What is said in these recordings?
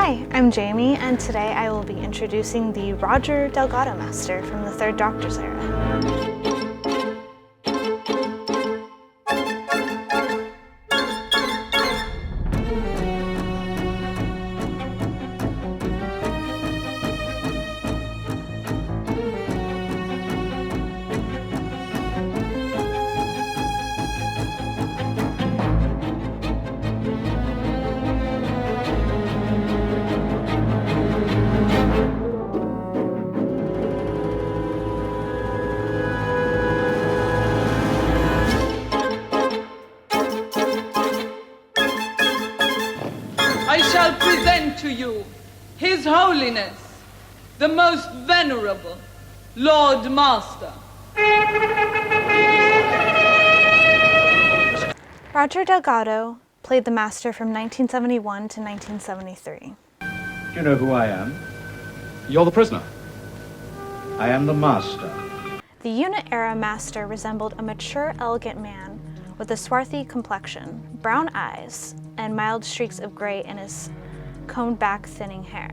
Hi, I'm Jamie, and today I will be introducing the Roger Delgado Master from the Third Doctor's era. I shall present to you His Holiness, the Most Venerable Lord Master. Roger Delgado played the Master from 1971 to 1973. Do you know who I am? You're the prisoner. I am the Master. The unit-era Master resembled a mature, elegant man with a swarthy complexion, brown eyes, and mild streaks of gray in his combed-back thinning hair.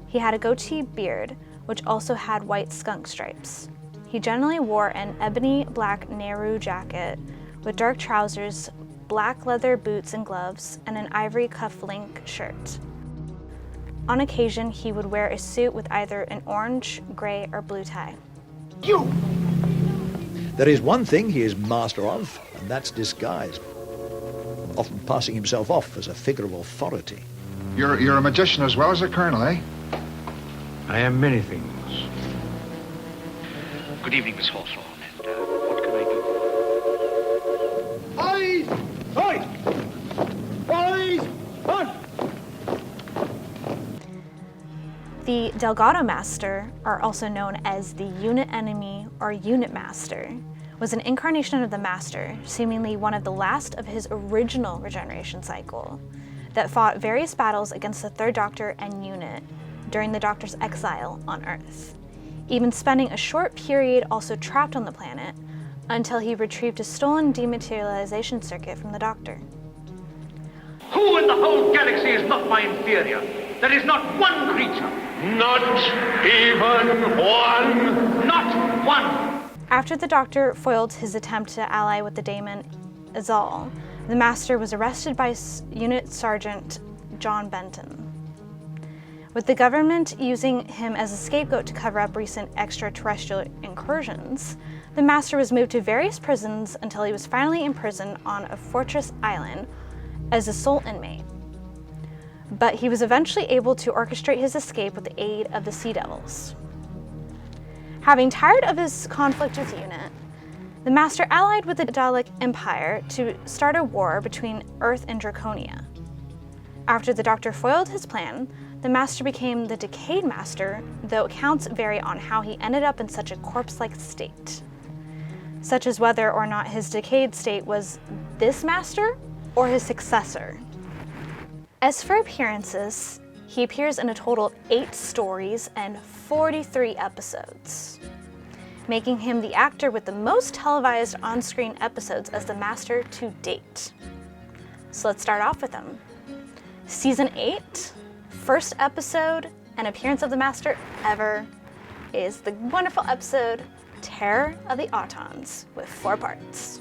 He had a goatee beard, which also had white skunk stripes. He generally wore an ebony black Nehru jacket with dark trousers, black leather boots and gloves, and an ivory cuff-link shirt. On occasion, he would wear a suit with either an orange, gray, or blue tie. There is one thing he is master of, and that's disguise, often passing himself off as a figure of authority. You're a magician as well as a colonel, eh? I am many things. Good evening, Miss Hawthorne, and what can I do? The Delgado Master, or also known as the Unit Enemy or Unit Master, was an incarnation of the Master, seemingly one of the last of his original regeneration cycle, that fought various battles against the Third Doctor and Unit during the Doctor's exile on Earth, even spending a short period also trapped on the planet until he retrieved a stolen dematerialization circuit from the Doctor. Who in the whole galaxy is not my inferior? There is not one creature. Not even one. Not one. After the Doctor foiled his attempt to ally with the daemon Azal, the Master was arrested by Unit Sergeant John Benton. With the government using him as a scapegoat to cover up recent extraterrestrial incursions, the Master was moved to various prisons until he was finally imprisoned on a fortress island as a sole inmate. But he was eventually able to orchestrate his escape with the aid of the Sea Devils. Having tired of his conflict with Unit, the Master allied with the Dalek Empire to start a war between Earth and Draconia. After the Doctor foiled his plan, the Master became the Decayed Master, though accounts vary on how he ended up in such a corpse-like state, such as whether or not his decayed state was this Master or his successor. As for appearances, he appears in a total of 8 stories and 43 episodes, making him the actor with the most televised on-screen episodes as the Master to date. So let's start off with him. Season 8, first episode and appearance of the Master ever is the wonderful episode Terror of the Autons, with 4 parts.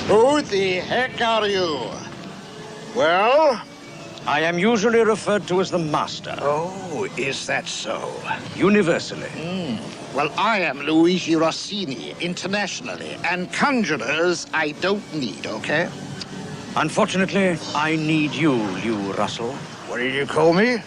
Who the heck are you? Well? I am usually referred to as the Master. Oh, is that so? Universally. Well, I am Luigi Rossini, internationally, and conjurers I don't need, okay? Unfortunately, I need you, Lew Russell. What did you call me?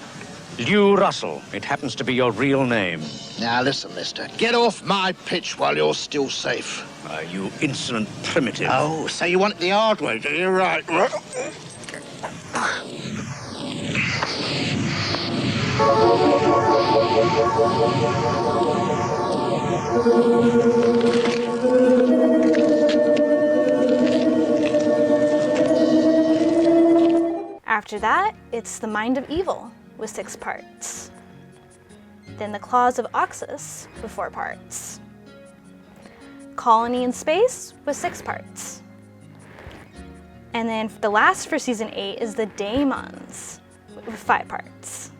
Lew Russell. It happens to be your real name. Now, listen, mister. Get off my pitch while you're still safe. You insolent primitive. Oh, so you want it the hard way, do you? Right. After that, it's The Mind of Evil with 6 parts. Then The Claws of Oxus with 4 parts. Colony in Space with 6 parts. And then the last for season 8 is The Daemons with 5 parts.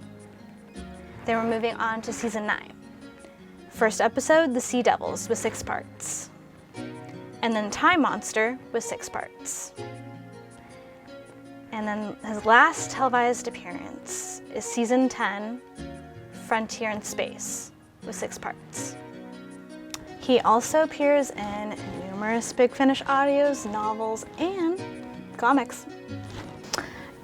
Then we're moving on to season 9. First episode, The Sea Devils with 6 parts. And then Time Monster with 6 parts. And then his last televised appearance is season 10, Frontier in Space, with 6 parts. He also appears in numerous Big Finish audios, novels, and comics.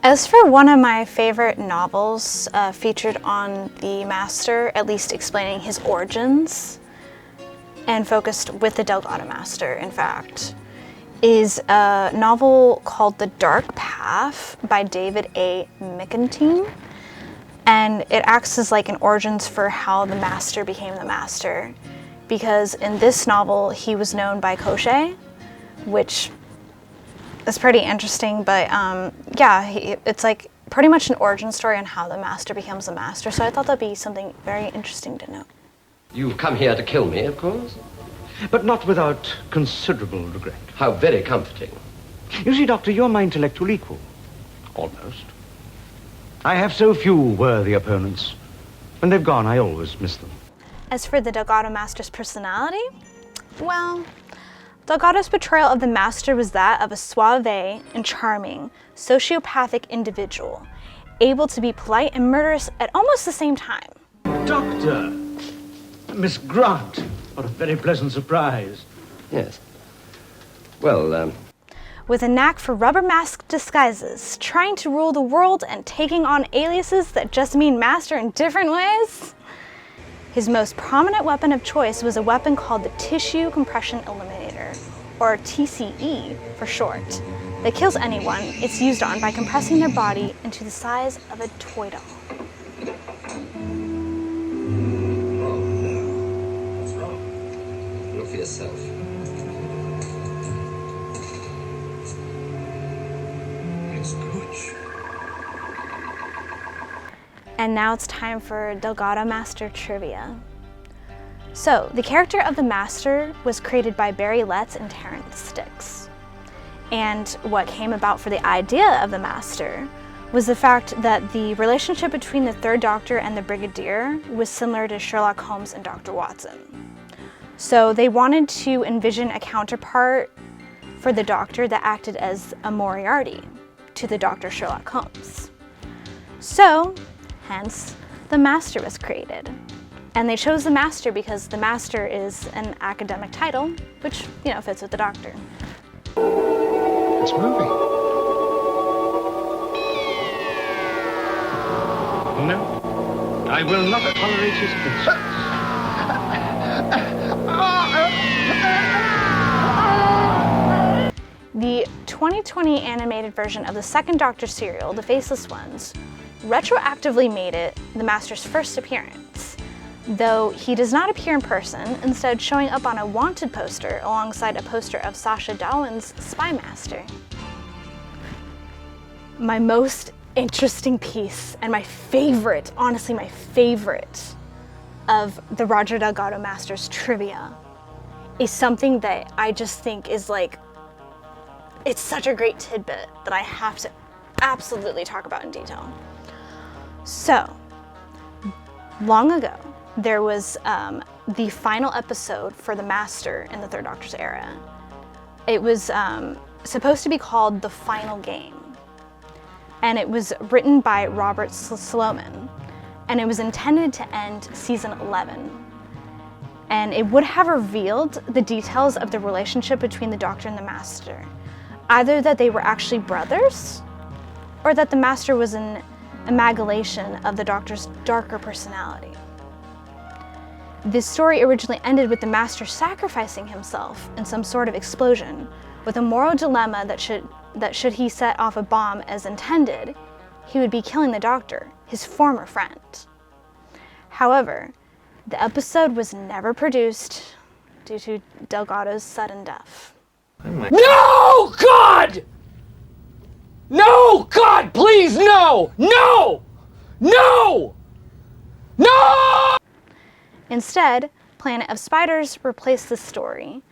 As for one of my favorite novels featured on the Master, at least explaining his origins, and focused with the Delgado Master, in fact, is a novel called The Dark Path by David A. McEntee. And it acts as like an origins for how the Master became the Master. Because in this novel, he was known by Koshé, which is pretty interesting, but yeah, it's like pretty much an origin story on how the Master becomes the Master. So I thought that'd be something very interesting to know. You've come here to kill me, of course? But not without considerable regret. How very comforting. You see, Doctor, you're my intellectual equal. Almost. I have so few worthy opponents. When they've gone, I always miss them. As for the Delgado Master's personality, well, Delgado's portrayal of the Master was that of a suave and charming, sociopathic individual, able to be polite and murderous at almost the same time. Doctor! Miss Grant! What a very pleasant surprise. Yes. Well, With a knack for rubber mask disguises, trying to rule the world and taking on aliases that just mean Master in different ways. His most prominent weapon of choice was a weapon called the Tissue Compression Eliminator, or TCE for short, that kills anyone it's used on by compressing their body into the size of a toy doll. what's wrong? Look for yourself. It's Gooch. And now it's time for Delgado Master Trivia. So, the character of the Master was created by Barry Letts and Terrence Sticks. And what came about for the idea of the Master was the fact that the relationship between the Third Doctor and the Brigadier was similar to Sherlock Holmes and Dr. Watson. So they wanted to envision a counterpart for the Doctor that acted as a Moriarty to the Dr. Sherlock Holmes. So, hence, the Master was created. And they chose the Master because the Master is an academic title, which, you know, fits with the Doctor. It's moving. No, I will not tolerate his presence. The 2020 animated version of the second Doctor serial, The Faceless Ones, retroactively made it the Master's first appearance, though he does not appear in person, instead showing up on a wanted poster alongside a poster of Sacha Dhawan's Spy Master. My most interesting piece, and my favorite, honestly my favorite, of the Roger Delgado Master's trivia is something that I just think is like, it's such a great tidbit that I have to absolutely talk about in detail. So, long ago, there was the final episode for the Master in the Third Doctor's era. It was supposed to be called The Final Game. And it was written by Robert Sloman. And it was intended to end season 11. And it would have revealed the details of the relationship between the Doctor and the Master. Either that they were actually brothers, or that the Master was an amalgamation of the Doctor's darker personality. This story originally ended with the Master sacrificing himself in some sort of explosion, with a moral dilemma that should he set off a bomb as intended, he would be killing the Doctor, his former friend. However, the episode was never produced, due to Delgado's sudden death. No, God! No, God, please, no! No! No! No! Instead, Planet of Spiders replaced the story,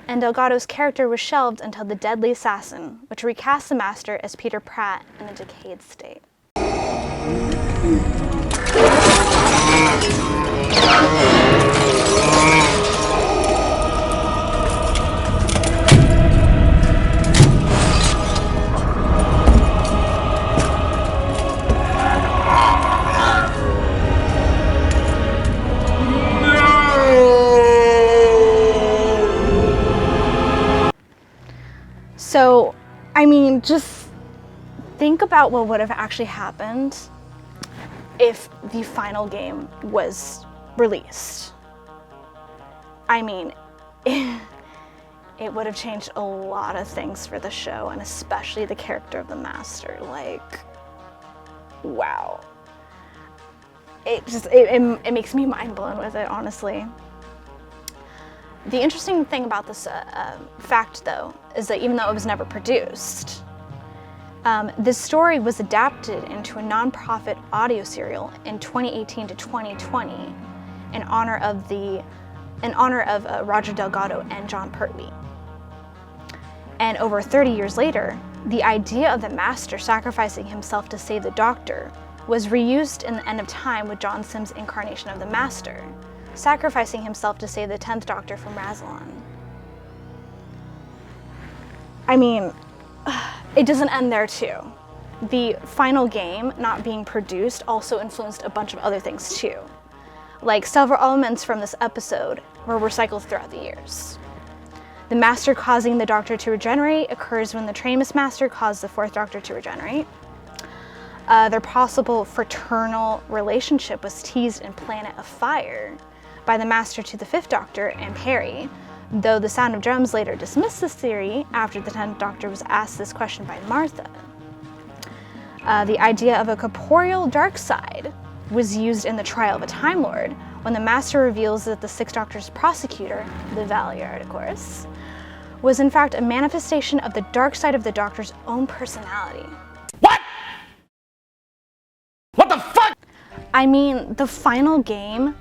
and Delgado's character was shelved until The Deadly Assassin, which recast the Master as Peter Pratt in a decayed state. So, I mean, just think about what would have actually happened if the final game was released. I mean, it would have changed a lot of things for the show, and especially the character of the Master. Like, wow. It makes me mind blown with it, honestly. The interesting thing about this fact, though, is that even though it was never produced, this story was adapted into a non-profit audio serial in 2018 to 2020 in honor of Roger Delgado and John Pertwee. And over 30 years later, the idea of the Master sacrificing himself to save the Doctor was reused in The End of Time with John Simm's incarnation of the Master, sacrificing himself to save the 10th Doctor from Rassilon. I mean, it doesn't end there too. The final game not being produced also influenced a bunch of other things too. Like, several elements from this episode were recycled throughout the years. The Master causing the Doctor to regenerate occurs when the Tramus Master caused the 4th Doctor to regenerate. Their possible fraternal relationship was teased in Planet of Fire by the Master to the 5th Doctor and Perry, though the Sound of Drums later dismissed this theory after the 10th Doctor was asked this question by Martha. The idea of a corporeal dark side was used in The Trial of a Time Lord when the Master reveals that the 6th Doctor's prosecutor, the Valeyard, of course, was in fact a manifestation of the dark side of the Doctor's own personality. What? What the fuck? I mean, the final game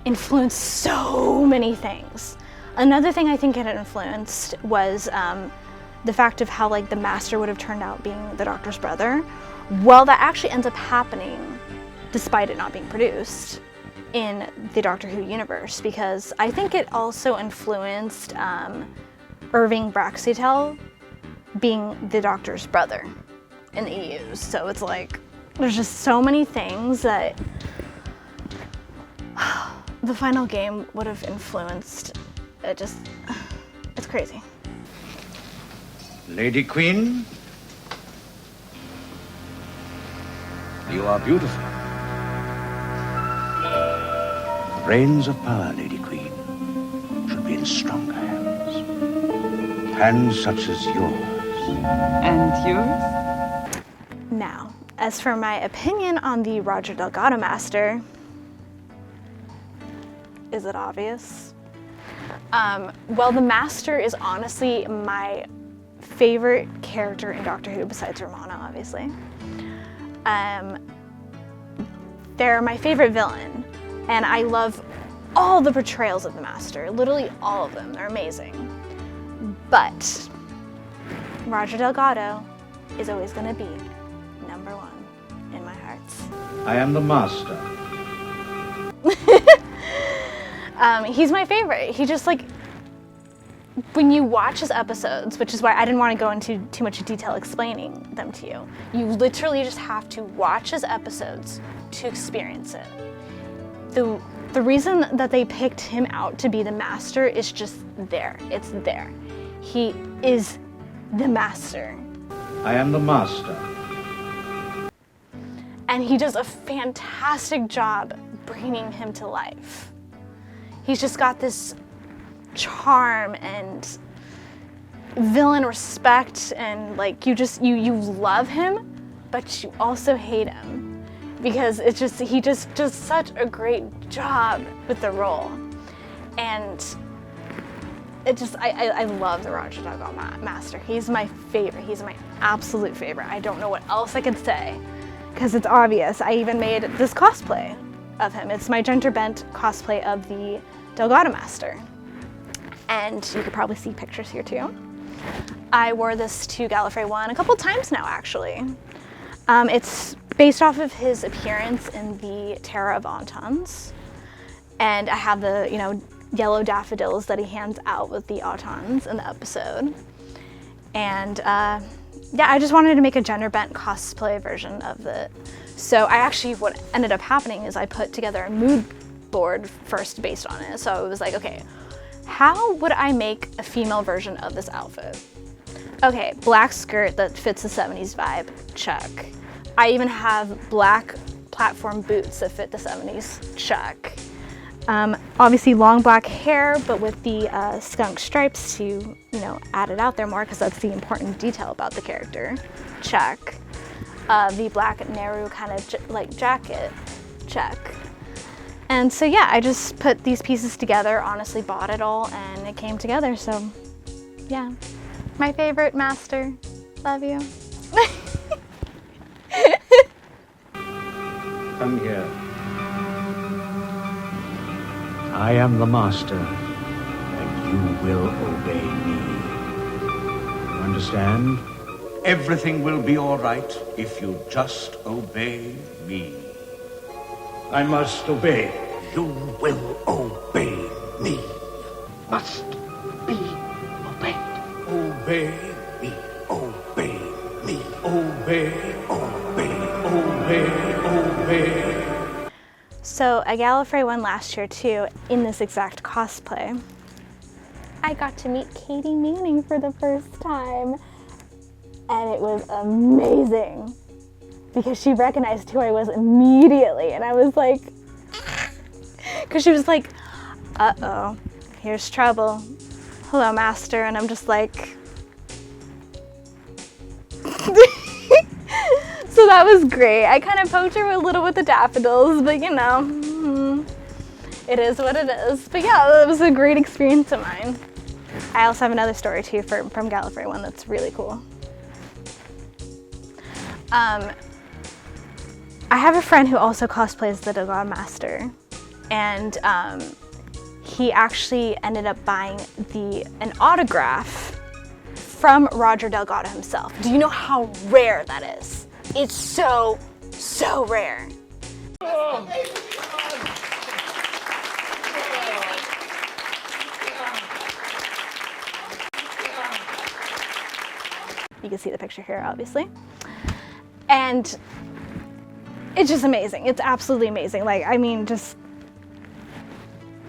influenced so many things. Another thing I think it influenced was the fact of how, like, the Master would have turned out being the Doctor's brother. Well, that actually ends up happening, despite it not being produced, in the Doctor Who universe, because I think it also influenced Irving Braxtitel being the Doctor's brother in the EU. So it's like, there's just so many things that the final game would have influenced. It's crazy. Lady Queen, you are beautiful. The reins of power, Lady Queen, should be in stronger hands. Hands such as yours. And yours? Now, as for my opinion on the Roger Delgado Master, is it obvious? Well, the Master is honestly my favorite character in Doctor Who besides Romana, obviously. They're my favorite villain, and I love all the portrayals of the Master, literally all of them. They're amazing. But Roger Delgado is always going to be #1 in my hearts. I am the Master. He's my favorite. He just, like, when you watch his episodes, which is why I didn't want to go into too much detail explaining them to you, you literally just have to watch his episodes to experience it. The reason that they picked him out to be the Master is just there. It's there. He is the Master. I am the Master. And he does a fantastic job bringing him to life. He's just got this charm and villain respect, and like you love him, but you also hate him because he just does such a great job with the role. And I love the Roger Delgado Master. He's my favorite. He's my absolute favorite. I don't know what else I could say because it's obvious. I even made this cosplay of him. It's my gender bent cosplay of the Delgado Master. And you could probably see pictures here too. I wore this to Gallifrey 1 a couple times now, actually. It's based off of his appearance in the Terror of Autons. And I have the, yellow daffodils that he hands out with the Autons in the episode. And yeah, I just wanted to make a gender bent cosplay version of it. So what ended up happening is I put together a mood board first based on it. So it was like, okay, how would I make a female version of this outfit? Okay, black skirt that fits the 70s vibe, check. I even have black platform boots that fit the 70s, check. Obviously long black hair, but with the skunk stripes to, add it out there more because that's the important detail about the character, check. The black Nehru kind of jacket, check. And so yeah, I just put these pieces together, honestly bought it all, and it came together, so yeah. My favorite master, love you. Come here. I am the master, and you will obey me. You understand? Everything will be all right if you just obey me. I must obey. You will obey me. Must be obeyed. Obey me. Obey me. Obey, obey, obey, obey. So at Gallifrey 1 last year too, in this exact cosplay, I got to meet Katie Manning for the first time. And it was amazing because she recognized who I was immediately. And I was like, because she was like, uh-oh, here's trouble. Hello, Master. And I'm just like, so that was great. I kind of poked her a little with the daffodils, but it is what it is. But yeah, it was a great experience of mine. I also have another story too from Gallifrey 1 that's really cool. I have a friend who also cosplays the Delgado Master, and he actually ended up buying an autograph from Roger Delgado himself. Do you know how rare that is? It's so, so rare. You can see the picture here, obviously. And it's just amazing. It's absolutely amazing.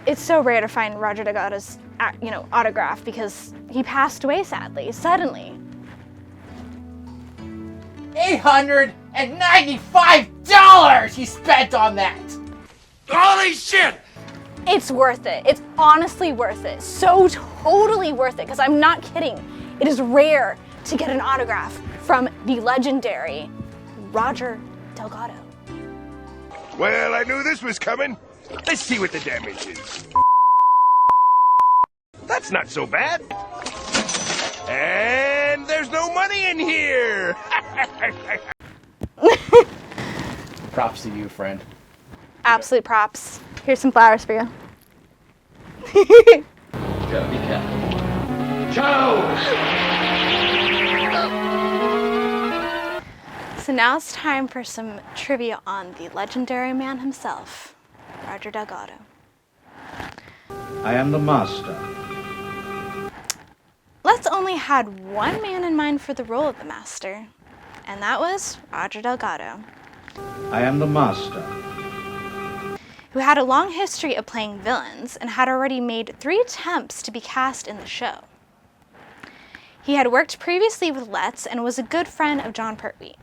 It's so rare to find Roger Delgado's, autograph because he passed away sadly, suddenly. $895 he spent on that! Holy shit! It's worth it. It's honestly worth it. So totally worth it, because I'm not kidding. It is rare to get an autograph from the legendary Roger Delgado. Well, I knew this was coming. Let's see what the damage is. That's not so bad. And there's no money in here. Props to you, friend. Absolute props. Here's some flowers for you. Gotta be careful. So now it's time for some trivia on the legendary man himself, Roger Delgado. I am the master. Let's only had one man in mind for the role of the master, and that was Roger Delgado. I am the master. Who had a long history of playing villains and had already made 3 attempts to be cast in the show. He had worked previously with Letts and was a good friend of John Pertwee.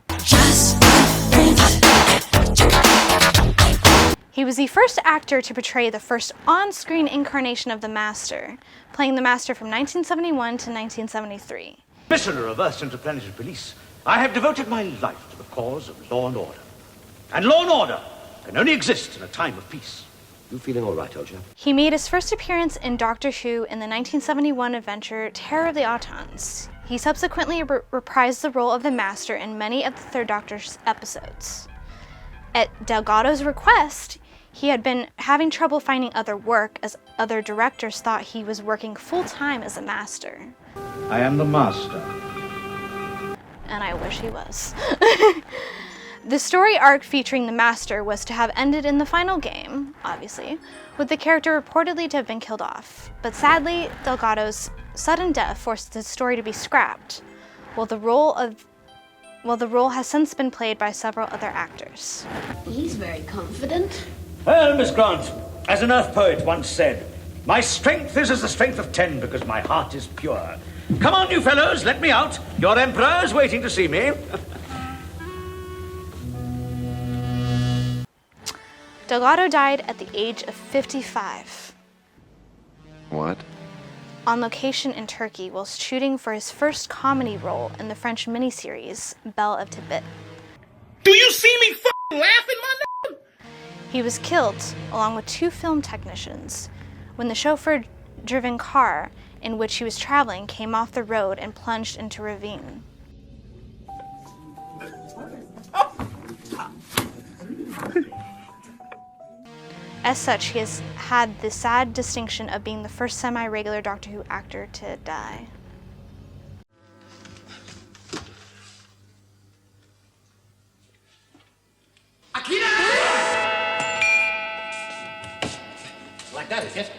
He was the first actor to portray the first on-screen incarnation of the Master, playing the Master from 1971 to 1973. Commissioner of Earth's Interplanetary Police, I have devoted my life to the cause of law and order. And law and order can only exist in a time of peace. You feeling all right, old chap? He made his first appearance in Doctor Who in the 1971 adventure Terror of the Autons. He subsequently reprised the role of the Master in many of the Third Doctor's episodes. At Delgado's request, he had been having trouble finding other work as other directors thought he was working full-time as a Master. I am the Master. And I wish he was. The story arc featuring the Master was to have ended in the final game, obviously, with the character reportedly to have been killed off. But sadly, Delgado's sudden death forced the story to be scrapped, while the role has since been played by several other actors. He's very confident. Well, Miss Grant, as an Earth poet once said, my strength is as the strength of 10 because my heart is pure. Come on, you fellows, let me out. Your Emperor's waiting to see me. Delgado died at the age of 55. What? On location in Turkey whilst shooting for his first comedy role in the French miniseries Belle of Tibet. Do you see me f***ing laughing, my nigga? He was killed, along with 2 film technicians, when the chauffeur-driven car in which he was traveling came off the road and plunged into a ravine. As such, he has had the sad distinction of being the first semi-regular Doctor Who actor to die. Akira! Like that, is it?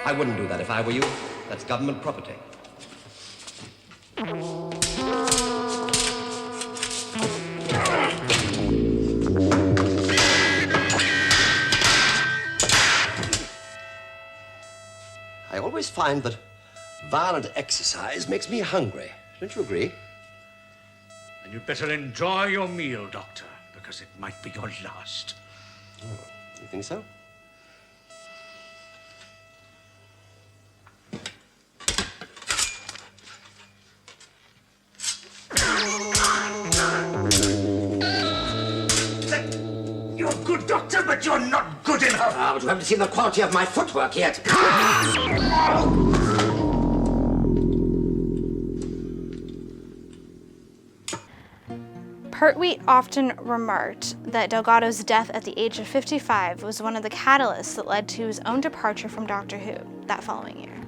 I wouldn't do that if I were you. That's government property. I always find that violent exercise makes me hungry. Don't you agree? And you'd better enjoy your meal, Doctor, because it might be your last. Oh, you think so? You're a good doctor, but you're not good enough. Ah, but you haven't seen the quality of my footwork yet. Pertwee often remarked that Delgado's death at the age of 55 was one of the catalysts that led to his own departure from Doctor Who that following year.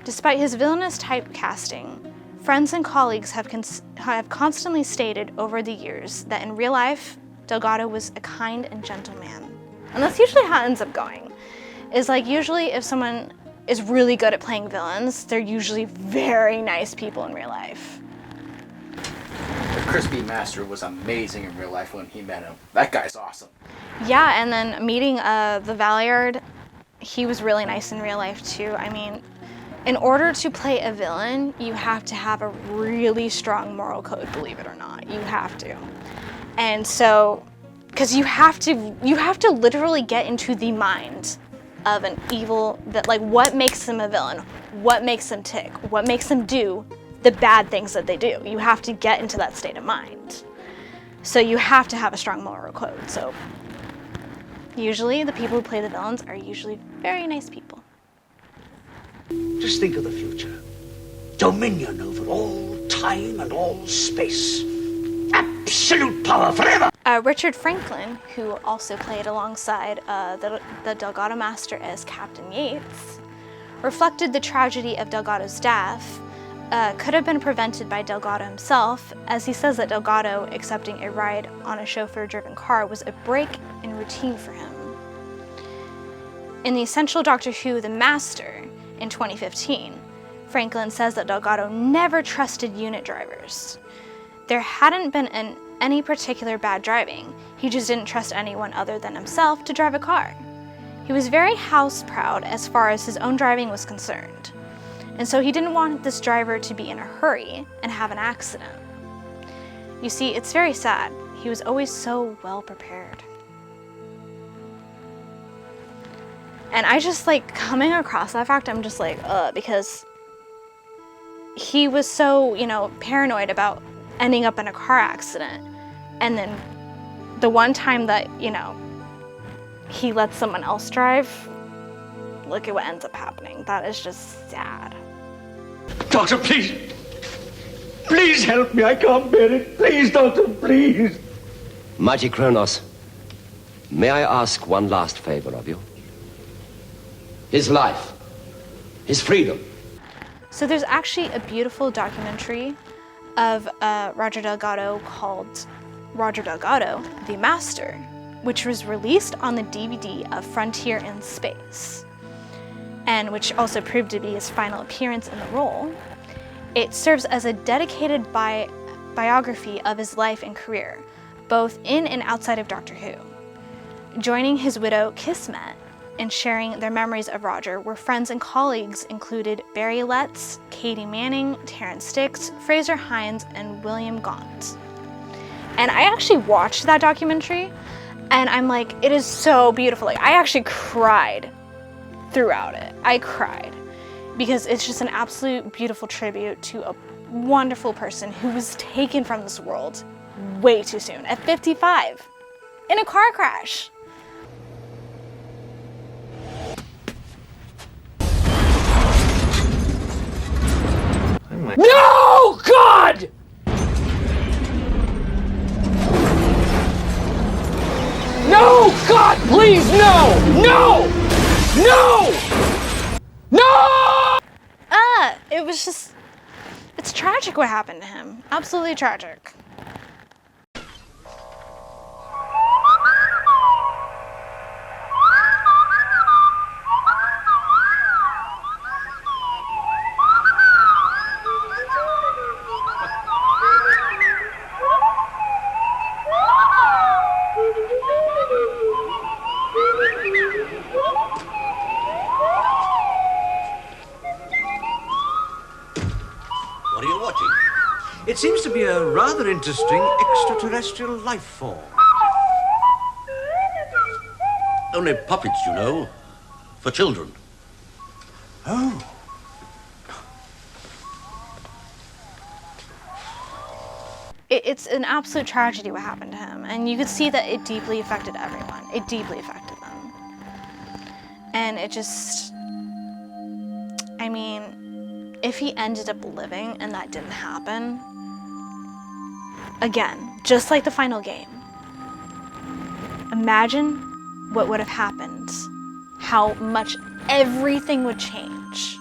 Despite his villainous typecasting, friends and colleagues have constantly stated over the years that in real life, Delgado was a kind and gentle man. And that's usually how it ends up going. Is like usually if someone is really good at playing villains, they're usually very nice people in real life. The Crispy Master was amazing in real life when he met him. That guy's awesome. Yeah, and then meeting the Valeyard, he was really nice in real life too. I mean, in order to play a villain, you have to have a really strong moral code, believe it or not. You have to. And so, because you have to literally get into the mind of an evil, that like what makes them a villain, what makes them tick, what makes them do the bad things that they do. You have to get into that state of mind. So you have to have a strong moral code. So usually the people who play the villains are usually very nice people. Just think of the future. Dominion over all time and all space. Absolute power forever! Richard Franklin, who also played alongside the Delgado Master as Captain Yates, reflected the tragedy of Delgado's death could have been prevented by Delgado himself, as he says that Delgado accepting a ride on a chauffeur-driven car was a break in routine for him. In the Essential Doctor Who, The Master, in 2015, Franklin says that Delgado never trusted unit drivers. There hadn't been any particular bad driving. He just didn't trust anyone other than himself to drive a car. He was very house proud as far as his own driving was concerned, and so he didn't want this driver to be in a hurry and have an accident. You see, it's very sad. He was always so well prepared. And I just like coming across that fact, I'm just like, because he was so, you know, paranoid about ending up in a car accident. And then the one time that, you know, he lets someone else drive, look at what ends up happening. That is just sad. Doctor, please. Please help me. I can't bear it. Please, Doctor, please. Mighty Kronos, may I ask one last favor of you? His life, his freedom. So there's actually a beautiful documentary of Roger Delgado called Roger Delgado, the Master, which was released on the DVD of Frontier in Space, and which also proved to be his final appearance in the role. It serves as a dedicated biography of his life and career, both in and outside of Doctor Who. Joining his widow, Kismet, in sharing their memories of Roger were friends and colleagues included Barry Letts, Katie Manning, Terrence Dix, Fraser Hines, and William Gaunt. And I actually watched that documentary, and I'm like, it is so beautiful. Like, I actually cried throughout it. I cried because it's just an absolute beautiful tribute to a wonderful person who was taken from this world way too soon, at 55, in a car crash. No, God! No, God, please, no! No! No! No! It was just, it's tragic what happened to him. Absolutely tragic. What are you watching? It seems to be a rather interesting extraterrestrial life form. Only puppets, you know, for children. Oh. It's an absolute tragedy what happened to him, and you could see that it deeply affected everyone. It deeply affected them. And it just, I mean, if he ended up living and that didn't happen, again, just like the final game, imagine what would have happened, how much everything would change,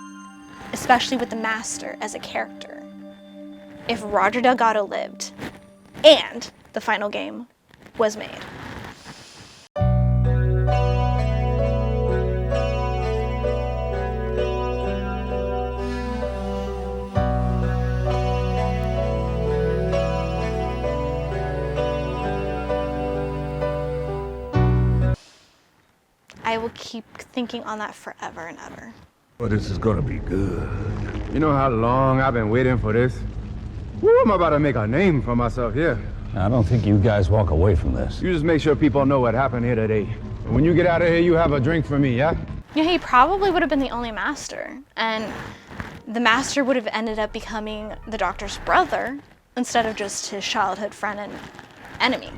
especially with the Master as a character, if Roger Delgado lived and the final game was made. I will keep thinking on that forever and ever. Well, this is gonna be good. You know how long I've been waiting for this? Woo, I'm about to make a name for myself here. I don't think you guys walk away from this. You just make sure people know what happened here today. When you get out of here, you have a drink for me, yeah? Yeah, he probably would have been the only Master, and the Master would have ended up becoming the Doctor's brother instead of just his childhood friend and enemy.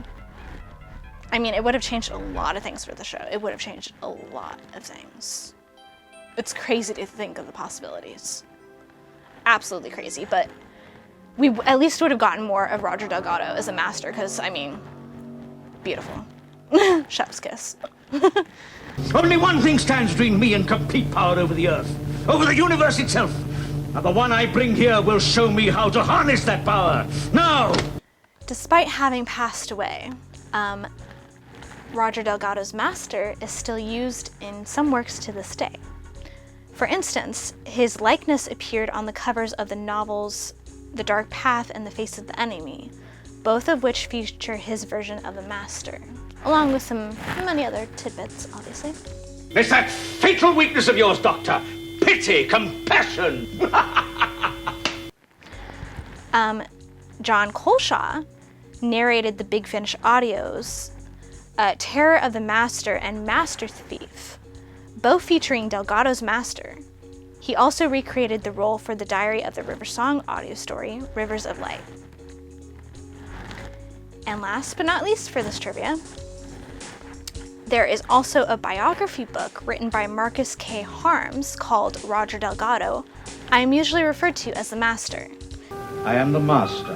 I mean, it would have changed a lot of things for the show. It would have changed a lot of things. It's crazy to think of the possibilities. Absolutely crazy, but we at least would have gotten more of Roger Delgado as a Master, because, I mean, beautiful. Chef's kiss. Only one thing stands between me and complete power over the Earth, over the universe itself. And the one I bring here will show me how to harness that power. Now! Despite having passed away, Roger Delgado's Master is still used in some works to this day. For instance, his likeness appeared on the covers of the novels The Dark Path and The Face of the Enemy, both of which feature his version of the Master, along with some many other tidbits, obviously. It's that fatal weakness of yours, Doctor. Pity, compassion. John Colshaw narrated the Big Finish audios, Terror of the Master and Master Thief, both featuring Delgado's master. He also recreated the role for the Diary of the River Song audio story, Rivers of Light. And last but not least for this trivia, there is also a biography book written by Marcus K. Harms called Roger Delgado. I am usually referred to as the Master. I am the Master.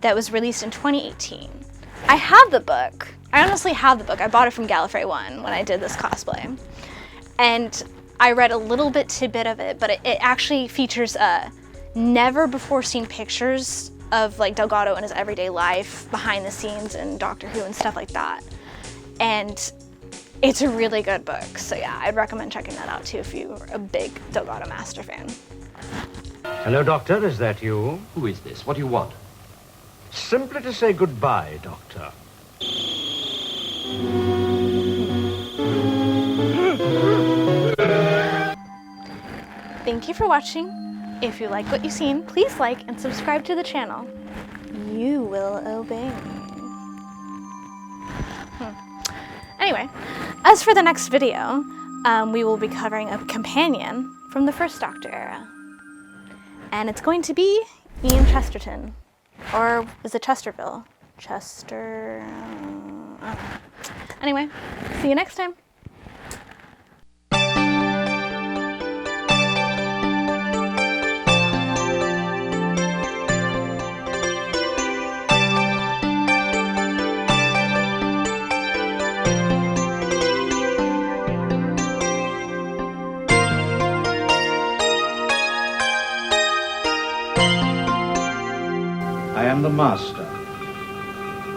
That was released in 2018. I have the book. I honestly have the book. I bought it from Gallifrey 1 when I did this cosplay. And I read a little tidbit of it, but it actually features never before seen pictures of like Delgado in his everyday life, behind the scenes in Doctor Who and stuff like that. And it's a really good book. So yeah, I'd recommend checking that out too if you're a big Delgado Master fan. Hello, Doctor, is that you? Who is this? What do you want? Simply to say goodbye, Doctor. Thank you for watching. If you like what you've seen, please like and subscribe to the channel. You will obey me. Anyway, as for the next video, we will be covering a companion from the first Doctor era. And it's going to be Ian Chesterton. Or is it Chesterville? Chester... I don't know. Anyway, see you next time. I am the Master.